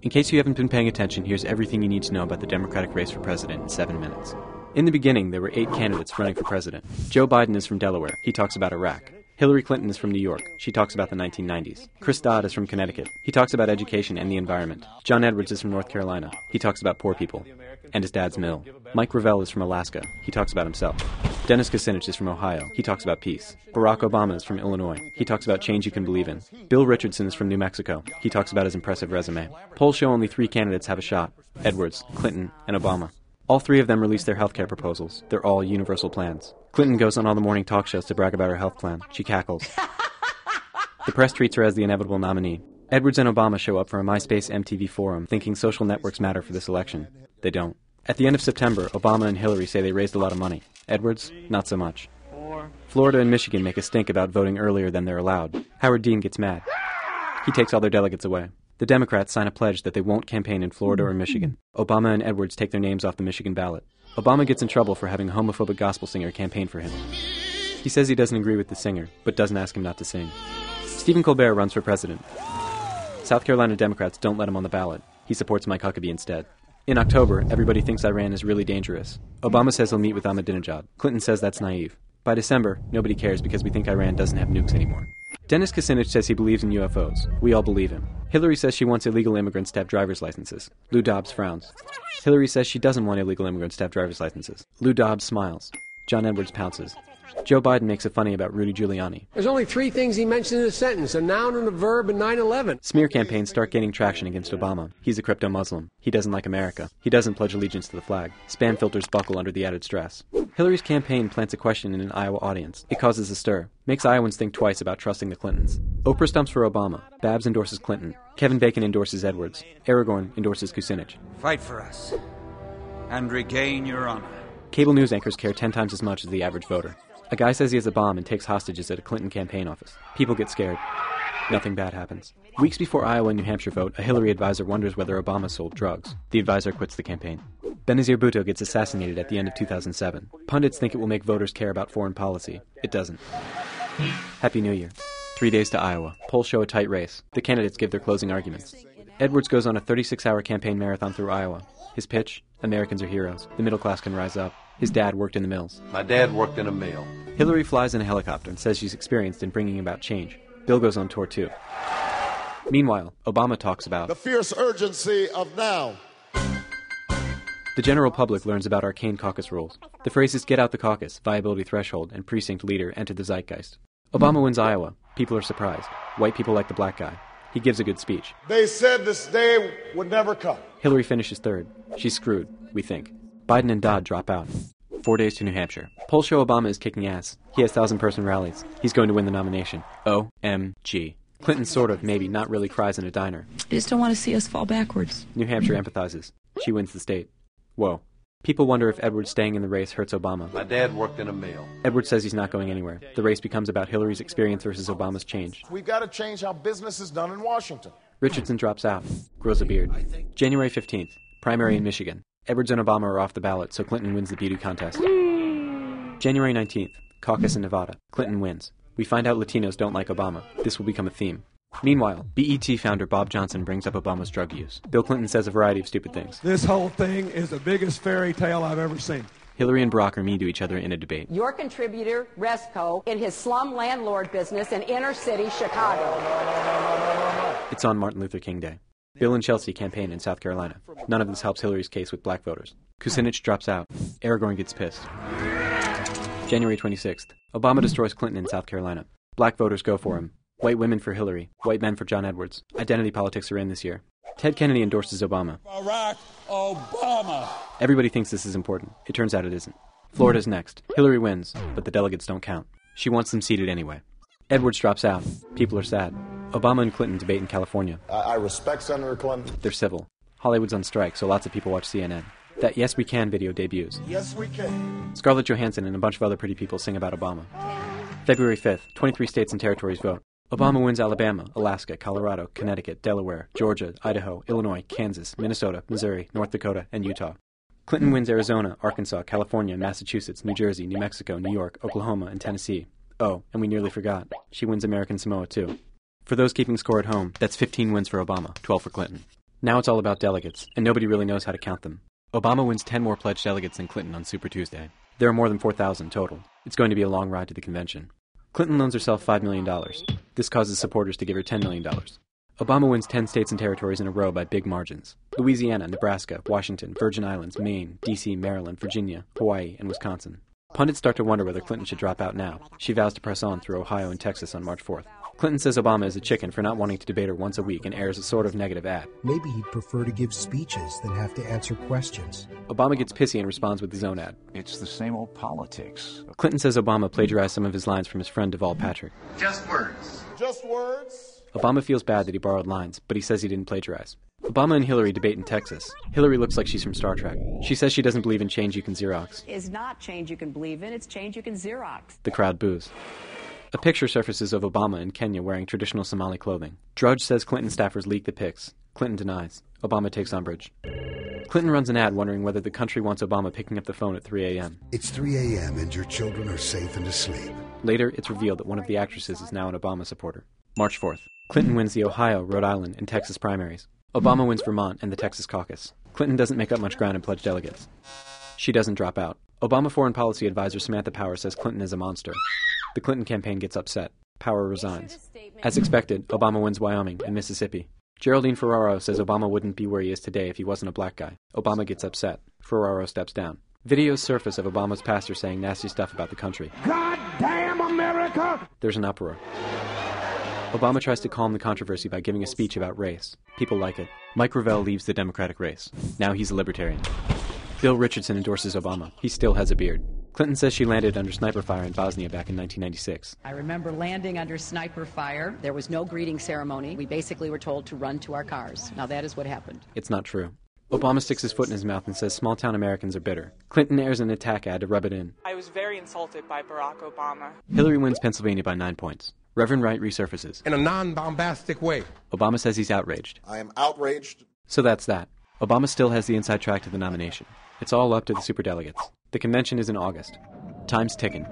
In case you haven't been paying attention, here's everything you need to know about the Democratic race for president in 7 minutes. In the beginning, there were 8 candidates running for president. Joe Biden is from Delaware. He talks about Iraq. Hillary Clinton is from New York. She talks about the 1990s. Chris Dodd is from Connecticut. He talks about education and the environment. John Edwards is from North Carolina. He talks about poor people and his dad's mill. Mike Gravel is from Alaska. He talks about himself. Dennis Kucinich is from Ohio. He talks about peace. Barack Obama is from Illinois. He talks about change you can believe in. Bill Richardson is from New Mexico. He talks about his impressive resume. Polls show only 3 candidates have a shot: Edwards, Clinton, and Obama. All 3 of them released their healthcare proposals. They're all universal plans. Clinton goes on all the morning talk shows to brag about her health plan. She cackles. The press treats her as the inevitable nominee. Edwards and Obama show up for a MySpace MTV forum, thinking social networks matter for this election. They don't. At the end of September, Obama and Hillary say they raised a lot of money. Edwards, not so much. Florida and Michigan make a stink about voting earlier than they're allowed. Howard Dean gets mad. He takes all their delegates away. The Democrats sign a pledge that they won't campaign in Florida or Michigan. Obama and Edwards take their names off the Michigan ballot. Obama gets in trouble for having a homophobic gospel singer campaign for him. He says he doesn't agree with the singer, but doesn't ask him not to sing. Stephen Colbert runs for president. South Carolina Democrats don't let him on the ballot. He supports Mike Huckabee instead. In October, everybody thinks Iran is really dangerous. Obama says he'll meet with Ahmadinejad. Clinton says that's naive. By December, nobody cares because we think Iran doesn't have nukes anymore. Dennis Kucinich says he believes in UFOs. We all believe him. Hillary says she wants illegal immigrants to have driver's licenses. Lou Dobbs frowns. Hillary says she doesn't want illegal immigrants to have driver's licenses. Lou Dobbs smiles. John Edwards pounces. Joe Biden makes a funny about Rudy Giuliani. There's only 3 things he mentioned in a sentence: a noun and a verb and 9/11. Smear campaigns start gaining traction against Obama. He's a crypto-Muslim. He doesn't like America. He doesn't pledge allegiance to the flag. Spam filters buckle under the added stress. Hillary's campaign plants a question in an Iowa audience. It causes a stir. Makes Iowans think twice about trusting the Clintons. Oprah stumps for Obama. Babs endorses Clinton. Kevin Bacon endorses Edwards. Aragorn endorses Kucinich. Fight for us and regain your honor. Cable news anchors care 10 times as much as the average voter. A guy says he has a bomb and takes hostages at a Clinton campaign office. People get scared. Nothing bad happens. Weeks before Iowa and New Hampshire vote, a Hillary advisor wonders whether Obama sold drugs. The advisor quits the campaign. Benazir Bhutto gets assassinated at the end of 2007. Pundits think it will make voters care about foreign policy. It doesn't. Happy New Year. 3 days to Iowa. Polls show a tight race. The candidates give their closing arguments. Edwards goes on a 36-hour campaign marathon through Iowa. His pitch: Americans are heroes. The middle class can rise up. His dad worked in the mills. My dad worked in a mill. Hillary flies in a helicopter and says she's experienced in bringing about change. Bill goes on tour too. Meanwhile, Obama talks about the fierce urgency of now. The general public learns about arcane caucus rules. The phrases "get out the caucus," "viability threshold," and "precinct leader" enter the zeitgeist. Obama wins Iowa. People are surprised. White people like the black guy. He gives a good speech. They said this day would never come. Hillary finishes third. She's screwed, we think. Biden and Dodd drop out. 4 days to New Hampshire. Polls show Obama is kicking ass. He has 1,000-person rallies. He's going to win the nomination. OMG. Clinton sort of, maybe, not really cries in a diner. I just don't want to see us fall backwards. New Hampshire empathizes. She wins the state. Whoa. People wonder if Edwards staying in the race hurts Obama. My dad worked in a mill. Edwards says he's not going anywhere. The race becomes about Hillary's experience versus Obama's change. We've got to change how business is done in Washington. Richardson drops out. Grows a beard. January 15th. Primary in Michigan. Edwards and Obama are off the ballot, so Clinton wins the beauty contest. January 19th. Caucus in Nevada. Clinton wins. We find out Latinos don't like Obama. This will become a theme. Meanwhile, BET founder Bob Johnson brings up Obama's drug use. Bill Clinton says a variety of stupid things. This whole thing is the biggest fairy tale I've ever seen. Hillary and Barack are mean to each other in a debate. Your contributor, Resco, in his slum landlord business in inner city Chicago. It's on Martin Luther King Day. Bill and Chelsea campaign in South Carolina. None of this helps Hillary's case with black voters. Kucinich drops out. Aragorn gets pissed. January 26th. Obama destroys Clinton in South Carolina. Black voters go for him. White women for Hillary. White men for John Edwards. Identity politics are in this year. Ted Kennedy endorses Obama. Barack Obama. Everybody thinks this is important. It turns out it isn't. Florida's next. Hillary wins, but the delegates don't count. She wants them seated anyway. Edwards drops out. People are sad. Obama and Clinton debate in California. I respect Senator Clinton. They're civil. Hollywood's on strike, so lots of people watch CNN. That Yes We Can video debuts. Yes, we can. Scarlett Johansson and a bunch of other pretty people sing about Obama. February 5th, 23 states and territories vote. Obama wins Alabama, Alaska, Colorado, Connecticut, Delaware, Georgia, Idaho, Illinois, Kansas, Minnesota, Missouri, North Dakota, and Utah. Clinton wins Arizona, Arkansas, California, Massachusetts, New Jersey, New Mexico, New York, Oklahoma, and Tennessee. Oh, and we nearly forgot. She wins American Samoa, too. For those keeping score at home, that's 15 wins for Obama, 12 for Clinton. Now it's all about delegates, and nobody really knows how to count them. Obama wins 10 more pledged delegates than Clinton on Super Tuesday. There are more than 4,000 total. It's going to be a long ride to the convention. Clinton loans herself $5 million. This causes supporters to give her $10 million. Obama wins 10 states and territories in a row by big margins. Louisiana, Nebraska, Washington, Virgin Islands, Maine, D.C., Maryland, Virginia, Hawaii, and Wisconsin. Pundits start to wonder whether Clinton should drop out now. She vows to press on through Ohio and Texas on March 4th. Clinton says Obama is a chicken for not wanting to debate her once a week and airs a sort of negative ad. Maybe he'd prefer to give speeches than have to answer questions. Obama gets pissy and responds with his own ad. It's the same old politics. Clinton says Obama plagiarized some of his lines from his friend Deval Patrick. Just words. Just words. Obama feels bad that he borrowed lines, but he says he didn't plagiarize. Obama and Hillary debate in Texas. Hillary looks like she's from Star Trek. She says she doesn't believe in change you can Xerox. Is not change you can believe in, it's change you can Xerox. The crowd boos. A picture surfaces of Obama in Kenya wearing traditional Somali clothing. Drudge says Clinton staffers leaked the pics. Clinton denies. Obama takes umbrage. Clinton runs an ad wondering whether the country wants Obama picking up the phone at 3 a.m. It's 3 a.m. and your children are safe and asleep. Later, it's revealed that one of the actresses is now an Obama supporter. March 4th. Clinton wins the Ohio, Rhode Island, and Texas primaries. Obama wins Vermont and the Texas caucus. Clinton doesn't make up much ground in pledged delegates. She doesn't drop out. Obama foreign policy advisor Samantha Power says Clinton is a monster. The Clinton campaign gets upset. Power resigns. As expected, Obama wins Wyoming and Mississippi. Geraldine Ferraro says Obama wouldn't be where he is today if he wasn't a black guy. Obama gets upset. Ferraro steps down. Videos surface of Obama's pastor saying nasty stuff about the country. God damn America! There's an uproar. Obama tries to calm the controversy by giving a speech about race. People like it. Mike Gravel leaves the Democratic race. Now he's a libertarian. Bill Richardson endorses Obama. He still has a beard. Clinton says she landed under sniper fire in Bosnia back in 1996. I remember landing under sniper fire. There was no greeting ceremony. We basically were told to run to our cars. Now that is what happened. It's not true. Obama sticks his foot in his mouth and says small-town Americans are bitter. Clinton airs an attack ad to rub it in. I was very insulted by Barack Obama. Hillary wins Pennsylvania by 9 points. Reverend Wright resurfaces. In a non-bombastic way. Obama says he's outraged. I am outraged. So that's that. Obama still has the inside track to the nomination. It's all up to the superdelegates. The convention is in August. Time's ticking.